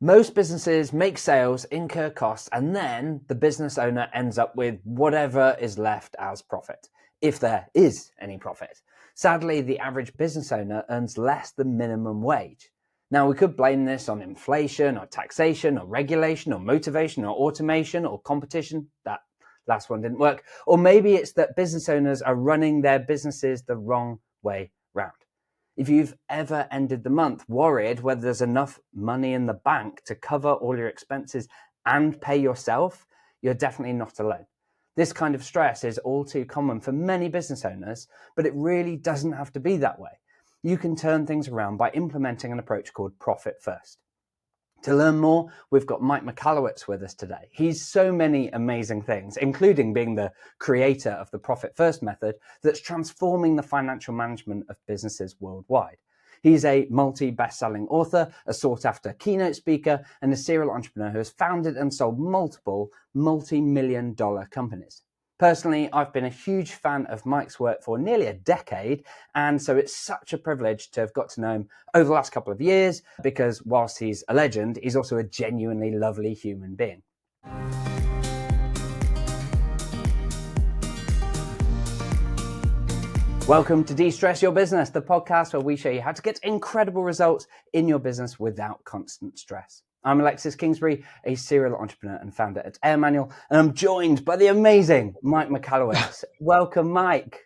Most businesses make sales, incur costs, and then the business owner ends up with whatever is left as profit, if there is any profit. Sadly, the average business owner earns less than minimum wage. Now, we could blame this on inflation or taxation or regulation or motivation or automation or competition. That last one didn't work. Or maybe it's that business owners are running their businesses the wrong way round. If you've ever ended the month worried whether there's enough money in the bank to cover all your expenses and pay yourself, you're definitely not alone. This kind of stress is all too common for many business owners, but it really doesn't have to be that way. You can turn things around by implementing an approach called Profit First. To learn more, we've got Mike Michalowicz with us today. He's so many amazing things, including being the creator of the Profit First method that's transforming the financial management of businesses worldwide. He's a multi-best-selling author, a sought-after keynote speaker, and a serial entrepreneur who has founded and sold multiple multi-million-dollar companies. Personally, I've been a huge fan of Mike's work for nearly a decade, and so it's such a privilege to have got to know him over the last couple of years, because whilst he's a legend, he's also a genuinely lovely human being. Welcome to De-Stress Your Business, the podcast where we show you how to get incredible results in your business without constant stress. I'm Alexis Kingsbury, a serial entrepreneur and founder at AirManual, and I'm joined by the amazing Mike Michalowicz. Welcome, Mike.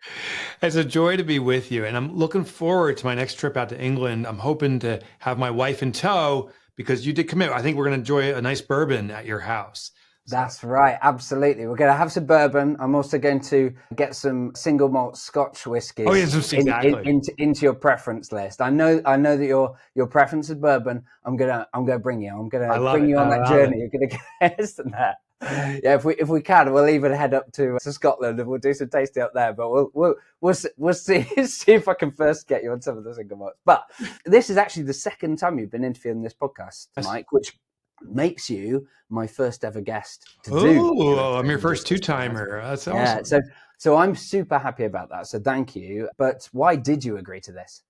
It's a joy to be with you, and I'm looking forward to my next trip out to England. I'm hoping to have my wife in tow because you did commit. I think we're going to enjoy a nice bourbon at your house. That's right. Absolutely. We're going to have some bourbon. I'm also going to get some single malt Scotch whiskies into your preference list. I know that your preference is bourbon. I'm gonna bring you. I'm gonna bring you on that journey. You're gonna get us in there. Yeah, if we can, we'll even head up to Scotland and we'll do some tasting up there. But we'll see if I can first get you on some of the single malts. But this is actually the second time you've been interviewing this podcast, Mike, which makes you my first ever guest to do. Oh, I'm your first two-timer. That's awesome. Yeah, so I'm super happy about that. So thank you. But why did you agree to this?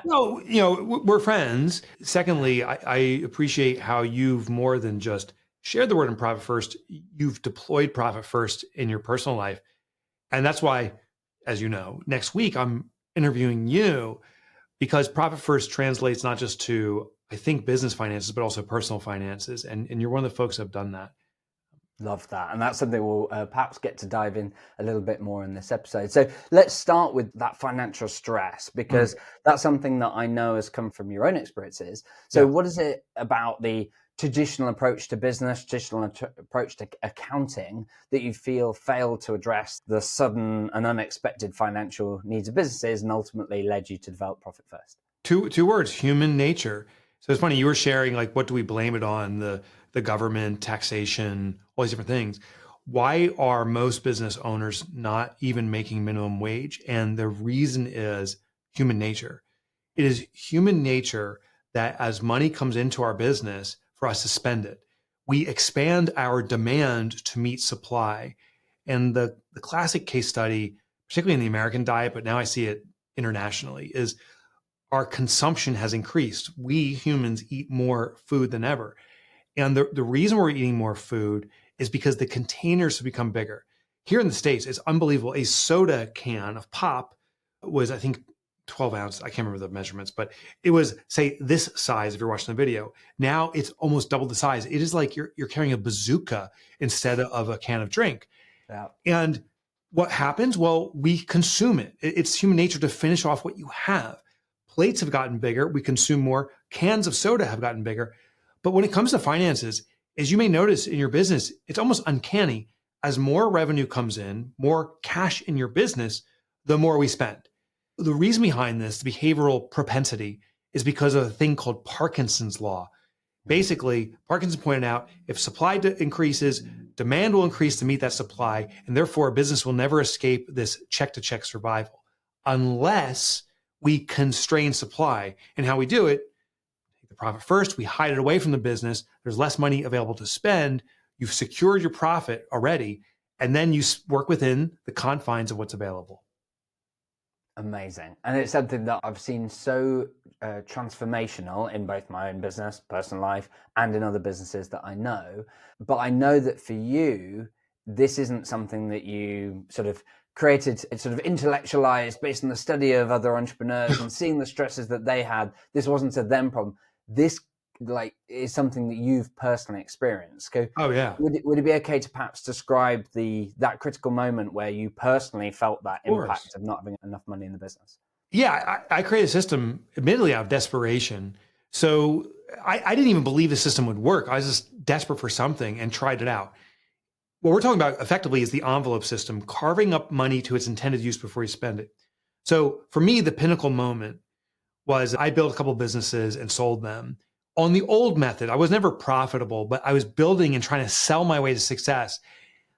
No, we're friends. Secondly, I appreciate how you've more than just shared the word in Profit First. You've deployed Profit First in your personal life. And that's why, as you know, next week I'm interviewing you because Profit First translates not just to, I think, business finances, but also personal finances. And you're one of the folks who have done that. Love that. And that's something we'll perhaps get to dive in a little bit more in this episode. So let's start with that financial stress, because that's something that I know has come from your own experiences. So what is it about the traditional approach to business, traditional approach to accounting that you feel failed to address the sudden and unexpected financial needs of businesses and ultimately led you to develop Profit First? Two words: human nature. So it's funny, you were sharing, like, what do we blame it on? The government, taxation, all these different things. Why are most business owners not even making minimum wage? And the reason is human nature. It is human nature that as money comes into our business, for us to spend it. We expand our demand to meet supply. And the classic case study, particularly in the American diet, but now I see it internationally, is our consumption has increased. We humans eat more food than ever. And the reason we're eating more food is because the containers have become bigger. Here in the States, it's unbelievable. A soda can of pop was, I think, 12 ounces. I can't remember the measurements, but it was, say, this size if you're watching the video. Now it's almost double the size. It is like you're carrying a bazooka instead of a can of drink. Yeah. And what happens? Well, we consume it. It's human nature to finish off what you have. Plates have gotten bigger. We consume more. Cans of soda have gotten bigger. But when it comes to finances, as you may notice in your business, it's almost uncanny. As more revenue comes in, more cash in your business, the more we spend. The reason behind this, the behavioral propensity, is because of a thing called Parkinson's law. Basically, Parkinson pointed out, if supply increases, demand will increase to meet that supply, and therefore a business will never escape this check-to-check survival unless we constrain supply. And how we do it, take the profit first, we hide it away from the business, there's less money available to spend, you've secured your profit already, and then you work within the confines of what's available. Amazing. And it's something that I've seen so transformational in both my own business, personal life, and in other businesses that I know. But I know that for you, this isn't something that you sort of created, it's sort of intellectualized based on the study of other entrepreneurs and seeing the stresses that they had. This wasn't a them problem. This is something that you've personally experienced. So Oh yeah. would it be okay to perhaps describe that critical moment where you personally felt that impact of not having enough money in the business? Yeah, I created a system, admittedly out of desperation. So I didn't even believe the system would work. I was just desperate for something and tried it out. What we're talking about effectively is the envelope system, carving up money to its intended use before you spend it. So for me, the pinnacle moment was I built a couple of businesses and sold them. On the old method, I was never profitable, but I was building and trying to sell my way to success.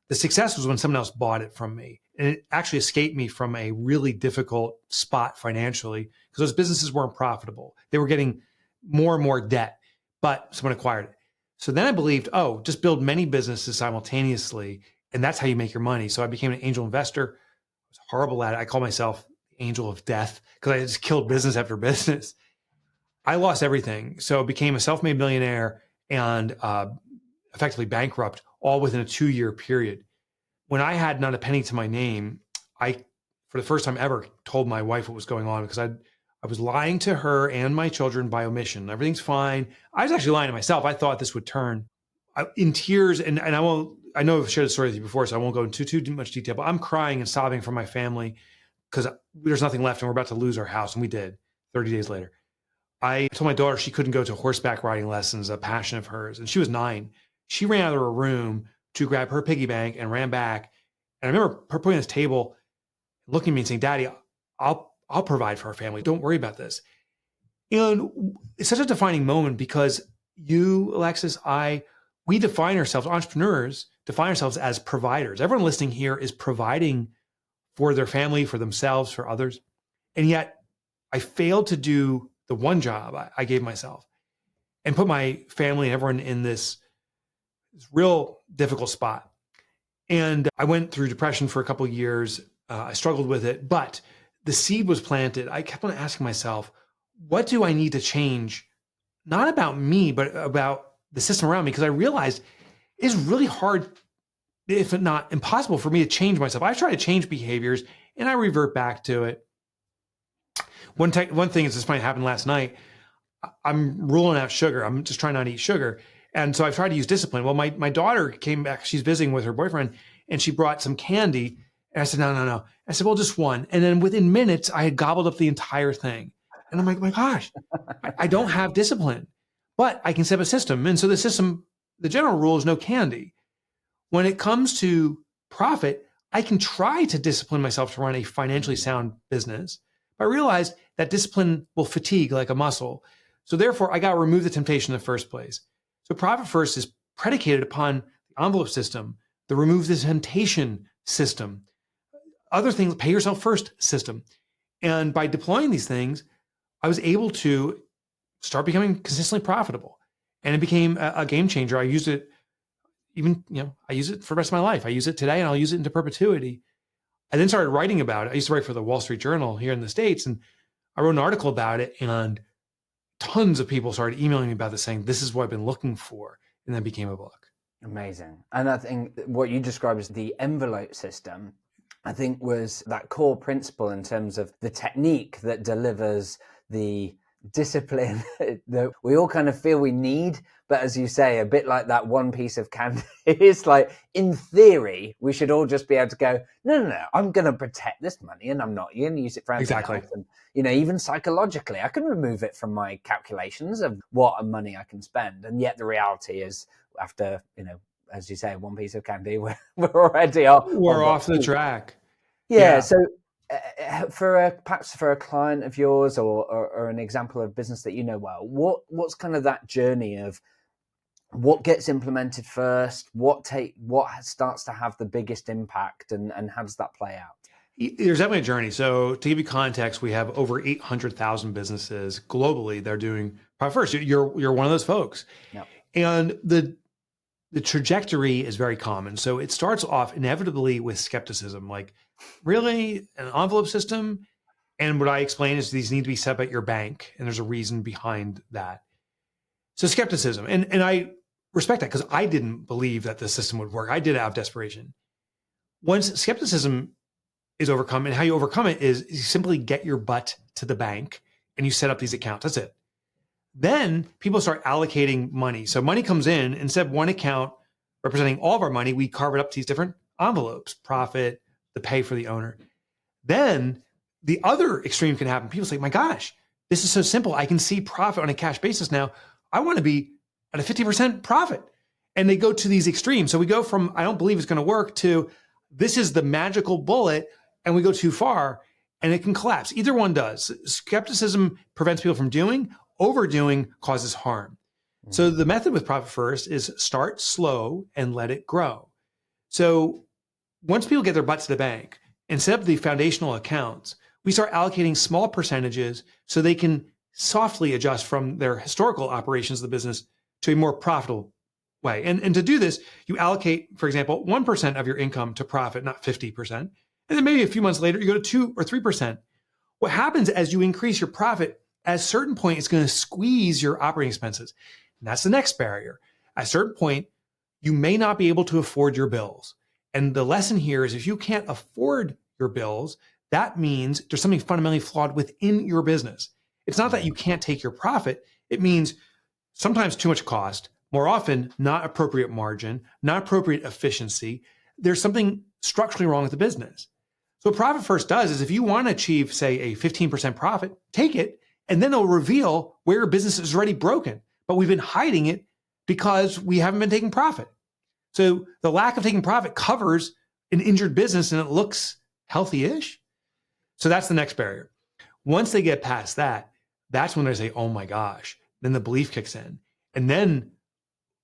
The success was when someone else bought it from me. And it actually escaped me from a really difficult spot financially because those businesses weren't profitable. They were getting more and more debt, but someone acquired it. So then I believed, just build many businesses simultaneously, and that's how you make your money. So I became an angel investor. I was horrible at it. I call myself the angel of death because I just killed business after business. I lost everything. So I became a self-made millionaire and effectively bankrupt all within a 2-year period. When I had not a penny to my name, I, for the first time ever, told my wife what was going on because I was lying to her and my children by omission. Everything's fine. I was actually lying to myself. I thought this would turn in tears. And I know I've shared the story with you before, so I won't go into too much detail, but I'm crying and sobbing for my family because there's nothing left and we're about to lose our house. And we did 30 days later. I told my daughter she couldn't go to horseback riding lessons, a passion of hers. And she was 9. She ran out of her room to grab her piggy bank and ran back. And I remember her putting on this table, looking at me and saying, "Daddy, I'll provide for our family. Don't worry about this." And it's such a defining moment because you, Alexis, we define ourselves, entrepreneurs define ourselves as providers. Everyone listening here is providing for their family, for themselves, for others. And yet I failed to do the one job I gave myself and put my family and everyone in this real difficult spot. And I went through depression for a couple of years. I struggled with it, but the seed was planted. I kept on asking myself, what do I need to change? Not about me, but about the system around me. Because I realized it's really hard, if not impossible, for me to change myself. I try to change behaviors and I revert back to it. One thing is, this might happen last night. I'm ruling out sugar. I'm just trying not to eat sugar. And so I've tried to use discipline. Well, my daughter came back. She's visiting with her boyfriend and she brought some candy. And I said, no. I said, well, just one. And then within minutes, I had gobbled up the entire thing. And I'm like, my gosh, I don't have discipline, but I can set up a system. And so the system, the general rule is no candy. When it comes to profit, I can try to discipline myself to run a financially sound business. But I realized that discipline will fatigue like a muscle. So therefore, I got to remove the temptation in the first place. So Profit First is predicated upon the envelope system, the remove the temptation system, other things, pay yourself first system. And by deploying these things, I was able to start becoming consistently profitable. And it became a game changer. I used it I use it for the rest of my life. I use it today and I'll use it into perpetuity. I then started writing about it. I used to write for the Wall Street Journal here in the States, and I wrote an article about it, and tons of people started emailing me about this saying, this is what I've been looking for. And then became a book. Amazing. And I think what you described as the envelope system, I think was that core principle in terms of the technique that delivers the discipline that we all kind of feel we need. But as you say, a bit like that one piece of candy, it's like, in theory, we should all just be able to go, no, I'm going to protect this money and I'm not going to use it for anything else. And, even psychologically, I can remove it from my calculations of what money I can spend. And yet the reality is, after, as you say, one piece of candy, we're already off. We're off the track. Yeah. So perhaps for a client of yours or an example of business that you know well, what's kind of that journey of what gets implemented first, what starts to have the biggest impact, and how does that play out? There's definitely a journey. So to give you context, we have over 800,000 businesses globally that are doing Profit First. You're one of those folks. Yep. And the trajectory is very common. So it starts off inevitably with skepticism, like, really, an envelope system? And what I explain is these need to be set up at your bank, and there's a reason behind that. So skepticism, and I respect that because I didn't believe that the system would work. I did it out of desperation. Once skepticism is overcome, and how you overcome it is you simply get your butt to the bank and you set up these accounts. That's it. Then people start allocating money. So money comes in, instead of one account representing all of our money, we carve it up to these different envelopes: profit, the pay for the owner. Then the other extreme can happen. People say, my gosh, this is so simple. I can see profit on a cash basis now. I want to be at a 50% profit. And they go to these extremes. So we go from, I don't believe it's going to work, to this is the magical bullet, and we go too far and it can collapse. Either one does. Skepticism prevents people from doing, overdoing causes harm. So the method with Profit First is start slow and let it grow. So once people get their butts to the bank and set up the foundational accounts, we start allocating small percentages so they can softly adjust from their historical operations of the business to a more profitable way. And to do this, you allocate, for example, 1% of your income to profit, not 50%. And then maybe a few months later, you go to 2 or 3%. What happens as you increase your profit, at a certain point, it's going to squeeze your operating expenses. And that's the next barrier. At a certain point, you may not be able to afford your bills. And the lesson here is if you can't afford your bills, that means there's something fundamentally flawed within your business. It's not that you can't take your profit. It means sometimes too much cost, more often not appropriate margin, not appropriate efficiency. There's something structurally wrong with the business. So what Profit First does is if you want to achieve, say, a 15% profit, take it, and then it'll reveal where your business is already broken. But we've been hiding it because we haven't been taking profit. So the lack of taking profit covers an injured business and it looks healthy-ish. So that's the next barrier. Once they get past that, that's when they say, oh my gosh, then the belief kicks in. And then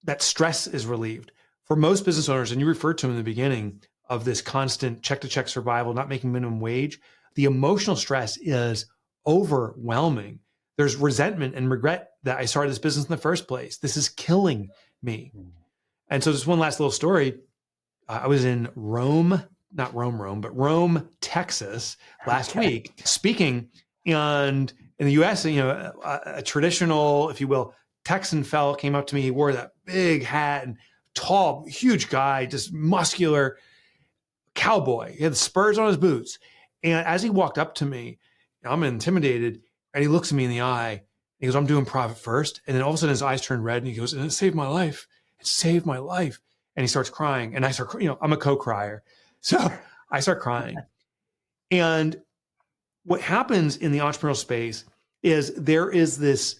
that stress is relieved. For most business owners, and you referred to them in the beginning of this constant check-to-check survival, not making minimum wage, the emotional stress is overwhelming. There's resentment and regret that I started this business in the first place. This is killing me. And so just one last little story. I was in Rome, not Rome, but Rome, Texas last week speaking. And in the US, a traditional, if you will, Texan fella came up to me. He wore that big hat and tall, huge guy, just muscular cowboy. He had the spurs on his boots. And as he walked up to me, I'm intimidated. And he looks at me in the eye. He goes, I'm doing Profit First. And then all of a sudden his eyes turn red and he goes, and it saved my life. It saved my life. And he starts crying. And I start, I'm a co-crier. So I start crying. And what happens in the entrepreneurial space is there is this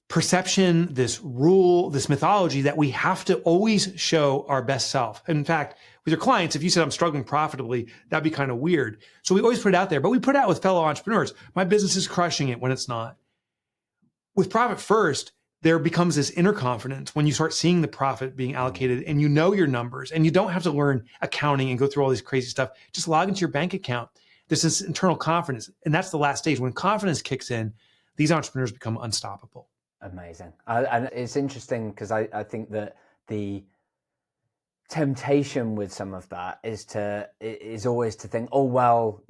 perception, this rule, this mythology that we have to always show our best self. And in fact, with your clients, if you said I'm struggling profitably, that'd be kind of weird. So we always put it out there, but we put it out with fellow entrepreneurs. My business is crushing it when it's not. With Profit First, there becomes this inner confidence when you start seeing the profit being allocated and you know your numbers and you don't have to learn accounting and go through all this crazy stuff. Just log into your bank account. There's this internal confidence. And that's the last stage. When confidence kicks in, these entrepreneurs become unstoppable. Amazing. And it's interesting because I think that the temptation with some of that is always to think, oh, well,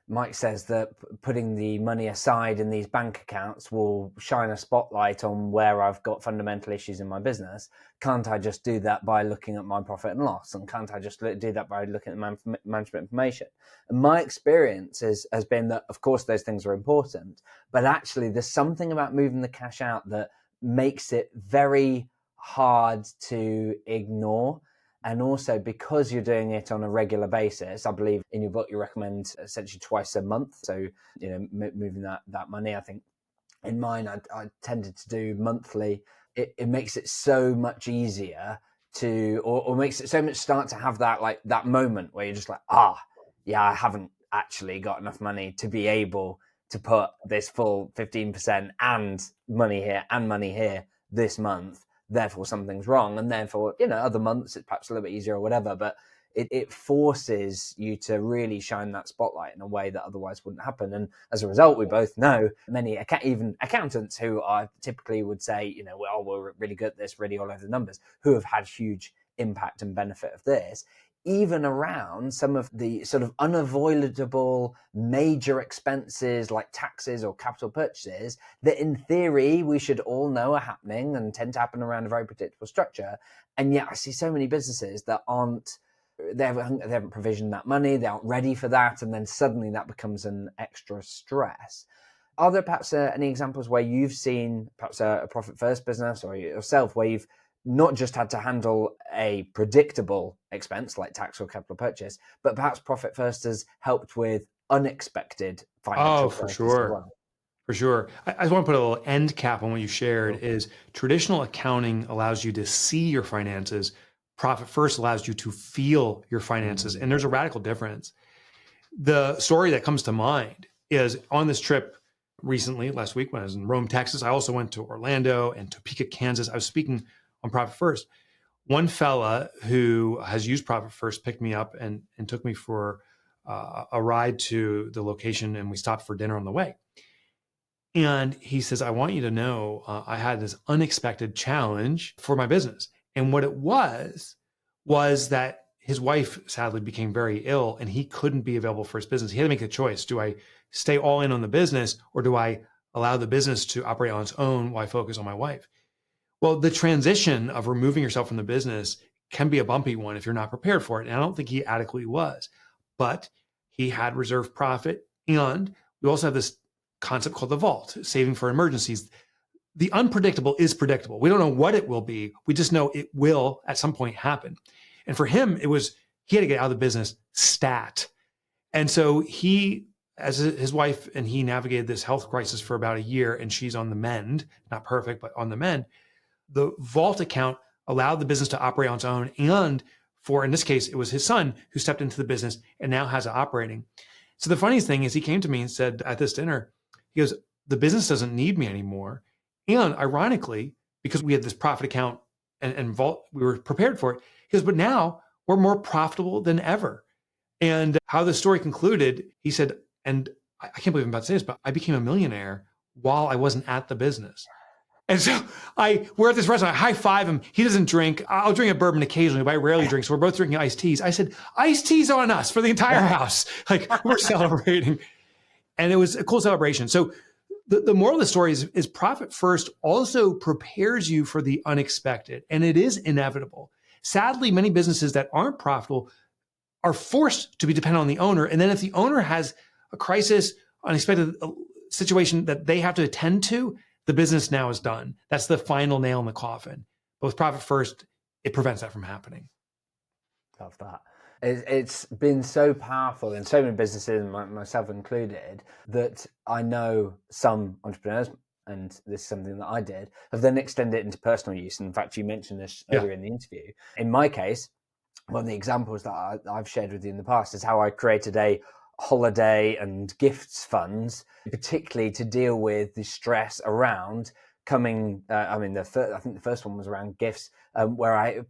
Mike says that putting the money aside in these bank accounts will shine a spotlight on where I've got fundamental issues in my business. Can't I just do that by looking at my profit and loss? And can't I just do that by looking at management information? And my experience has been that, of course, those things are important, but actually there's something about moving the cash out that makes it very hard to ignore. And also because you're doing it on a regular basis, I believe in your book, you recommend essentially twice a month. So, moving that money, I think in mine, I tended to do monthly. It makes it so much easier or makes it so much start to have that moment where you're just like, I haven't actually got enough money to be able to put this full 15% and money here this month. Therefore something's wrong. And therefore, other months it's perhaps a little bit easier or whatever, but it forces you to really shine that spotlight in a way that otherwise wouldn't happen. And as a result, we both know many, even accountants who are typically would say, we're really good at this, really all over the numbers, who have had huge impact and benefit of this. even around some of the sort of unavoidable major expenses like taxes or capital purchases that in theory we should all know are happening and tend to happen around a very predictable structure. And yet I see so many businesses that they haven't provisioned that money, they aren't ready for that, and then suddenly that becomes an extra stress. Are there perhaps any examples where you've seen perhaps a profit first business or yourself where you've not just had to handle a predictable expense like tax or capital purchase, but perhaps profit first has helped with unexpected financial for crises sure. as well? For sure. I just want to put a little end cap on what you shared is traditional accounting allows you to see your finances. Profit first allows you to feel your finances. And there's a radical difference. The story that comes to mind is on this trip recently, last week when I was in Rome, Texas, I also went to Orlando and Topeka, Kansas. I was speaking on Profit First. One fella who has used Profit First picked me up and took me for a ride to the location, and we stopped for dinner on the way. And he says, I want you to know I had this unexpected challenge for my business. And what it was that his wife sadly became very ill and he couldn't be available for his business. He had to make a choice. Do I stay all in on the business, or do I allow the business to operate on its own while I focus on my wife? Well, the transition of removing yourself from the business can be a bumpy one if you're not prepared for it. And I don't think he adequately was, but he had reserve profit. And we also have this concept called the vault, saving for emergencies. The unpredictable is predictable. We don't know what it will be. We just know it will at some point happen. And for him, he had to get out of the business stat. And so he, as his wife and he navigated this health crisis for about a year, and she's on the mend, not perfect, but on the mend. The vault account allowed the business to operate on its own. And in this case, it was his son who stepped into the business and now has it operating. So the funniest thing is he came to me and said at this dinner, he goes, the business doesn't need me anymore. And ironically, because we had this profit account and vault, we were prepared for it. He goes, but now we're more profitable than ever. And how the story concluded, he said, and I can't believe I'm about to say this, but I became a millionaire while I wasn't at the business. And so we're at this restaurant, I high five him. He doesn't drink. I'll drink a bourbon occasionally, but I rarely drink. So we're both drinking iced teas. I said, iced teas on us for the entire house. Like we're celebrating. And it was a cool celebration. So the moral of the story is profit first also prepares you for the unexpected. And it is inevitable. Sadly, many businesses that aren't profitable are forced to be dependent on the owner. And then if the owner has a crisis, unexpected situation that they have to attend to, the business now is done. That's the final nail in the coffin. But with profit first, it prevents that from happening. Love that. It's been so powerful in so many businesses, myself included, that I know some entrepreneurs, and this is something that I did, have then extended it into personal use. In fact, you mentioned this earlier in the interview. In my case, one of the examples that I've shared with you in the past is how I created a holiday and gifts funds, particularly to deal with the stress around coming. I think the first one was around gifts, where I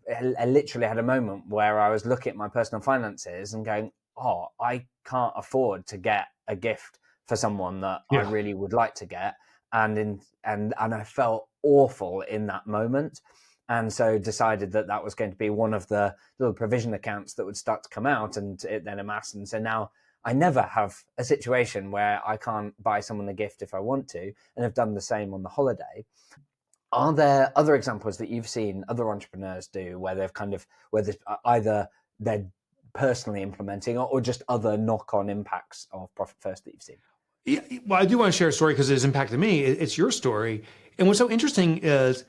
literally had a moment where I was looking at my personal finances and going, "Oh, I can't afford to get a gift for someone that I really would like to get," and I felt awful in that moment. And so decided that was going to be one of the little provision accounts that would start to come out, and it then amassed. And so now I never have a situation where I can't buy someone a gift if I want to, and have done the same on the holiday. Are there other examples that you've seen other entrepreneurs do where there's either they're personally implementing or just other knock-on impacts of profit first that you've seen? Yeah, well, I do want to share a story because it has impacted me. It's your story. And what's so interesting is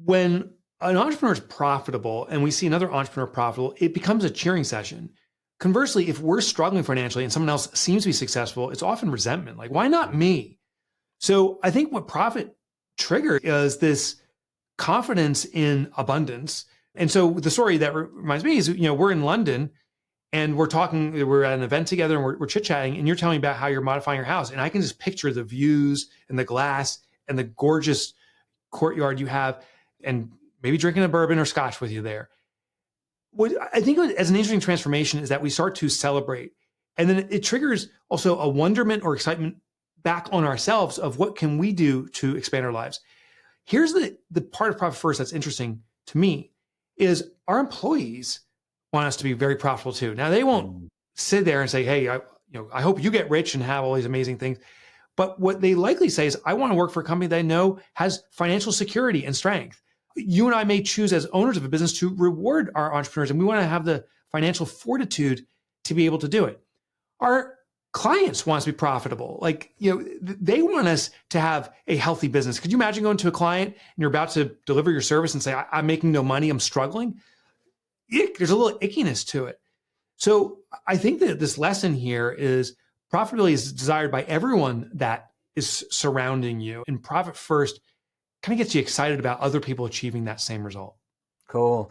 when an entrepreneur is profitable and we see another entrepreneur profitable, it becomes a cheering session. Conversely, if we're struggling financially and someone else seems to be successful, it's often resentment. Like, why not me? So I think what profit triggered is this confidence in abundance. And so the story that reminds me is, we're in London and we're at an event together and we're chit-chatting, and you're telling me about how you're modifying your house. And I can just picture the views and the glass and the gorgeous courtyard you have, and maybe drinking a bourbon or scotch with you there. What I think as an interesting transformation is that we start to celebrate, and then it triggers also a wonderment or excitement back on ourselves of what can we do to expand our lives. Here's the part of Profit First that's interesting to me is our employees want us to be very profitable too. Now they won't sit there and say, hey, I hope you get rich and have all these amazing things. But what they likely say is, I want to work for a company that I know has financial security and strength. You and I may choose as owners of a business to reward our entrepreneurs, and we want to have the financial fortitude to be able to do it. Our clients want us to be profitable. They want us to have a healthy business. Could you imagine going to a client and you're about to deliver your service and say, I'm making no money, I'm struggling? There's a little ickiness to it. So I think that this lesson here is profitability is desired by everyone that is surrounding you. And profit first kind of gets you excited about other people achieving that same result. Cool.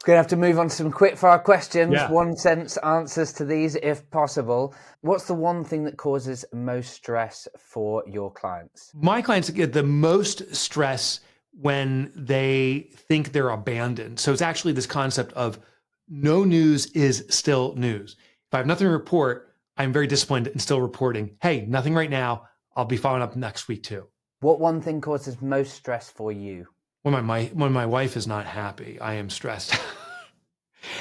We're going to have to move on to some quick fire questions. Yeah. 1 sentence answers to these if possible. What's the one thing that causes most stress for your clients? My clients get the most stress when they think they're abandoned. So it's actually this concept of no news is still news. If I have nothing to report, I'm very disciplined and still reporting. Hey, nothing right now. I'll be following up next week too. What one thing causes most stress for you? When my wife is not happy, I am stressed.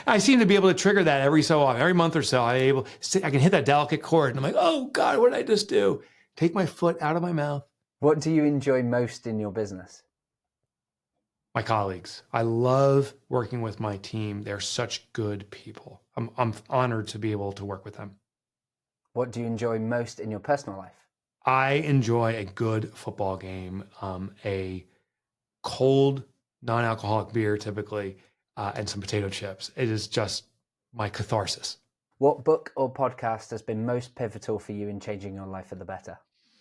I seem to be able to trigger that every so often, every month or so. I can hit that delicate chord, and I'm like, oh God, what did I just do? Take my foot out of my mouth. What do you enjoy most in your business? My colleagues. I love working with my team. They're such good people. I'm honored to be able to work with them. What do you enjoy most in your personal life? I enjoy a good football game, a cold, non-alcoholic beer typically, and some potato chips. It is just my catharsis. What book or podcast has been most pivotal for you in changing your life for the better?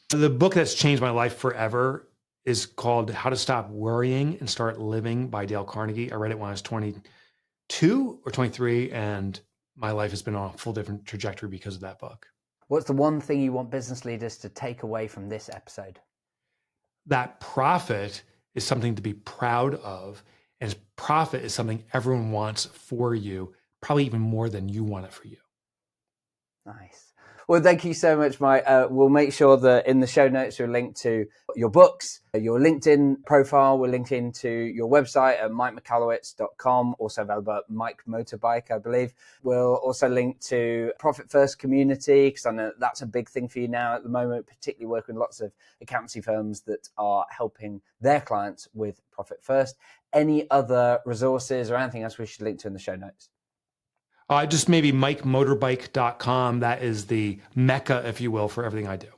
The book that's changed my life forever is called How to Stop Worrying and Start Living by Dale Carnegie. I read it when I was 22 or 23, and my life has been on a full different trajectory because of that book. What's the one thing you want business leaders to take away from this episode? That profit is something to be proud of, and profit is something everyone wants for you, probably even more than you want it for you. Nice. Well, thank you so much, Mike. We'll make sure that in the show notes, we'll link to your books, your LinkedIn profile. We'll link into your website at mikemichalowicz.com, also available at Mike Motorbike, I believe. We'll also link to Profit First Community, because I know that's a big thing for you now at the moment, particularly working with lots of accountancy firms that are helping their clients with Profit First. Any other resources or anything else we should link to in the show notes? Just maybe mikemotorbike.com. That is the mecca, if you will, for everything I do.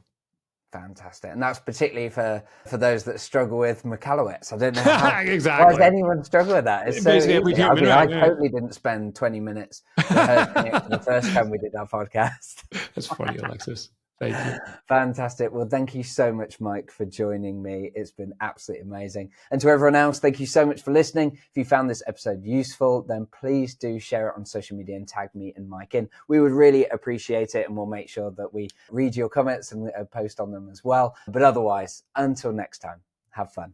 Fantastic. And that's particularly for those that struggle with Michalowicz. I don't know how, exactly. Why does anyone struggle with that? It's so basically every easy. human, I totally didn't spend 20 minutes rehearsing it for the first time we did our podcast. That's funny, Alexis. Thank you. Fantastic. Well, thank you so much, Mike, for joining me. It's been absolutely amazing. And to everyone else, thank you so much for listening. If you found this episode useful, then please do share it on social media and tag me and Mike in. We would really appreciate it, and we'll make sure that we read your comments and post on them as well. But otherwise, until next time, have fun.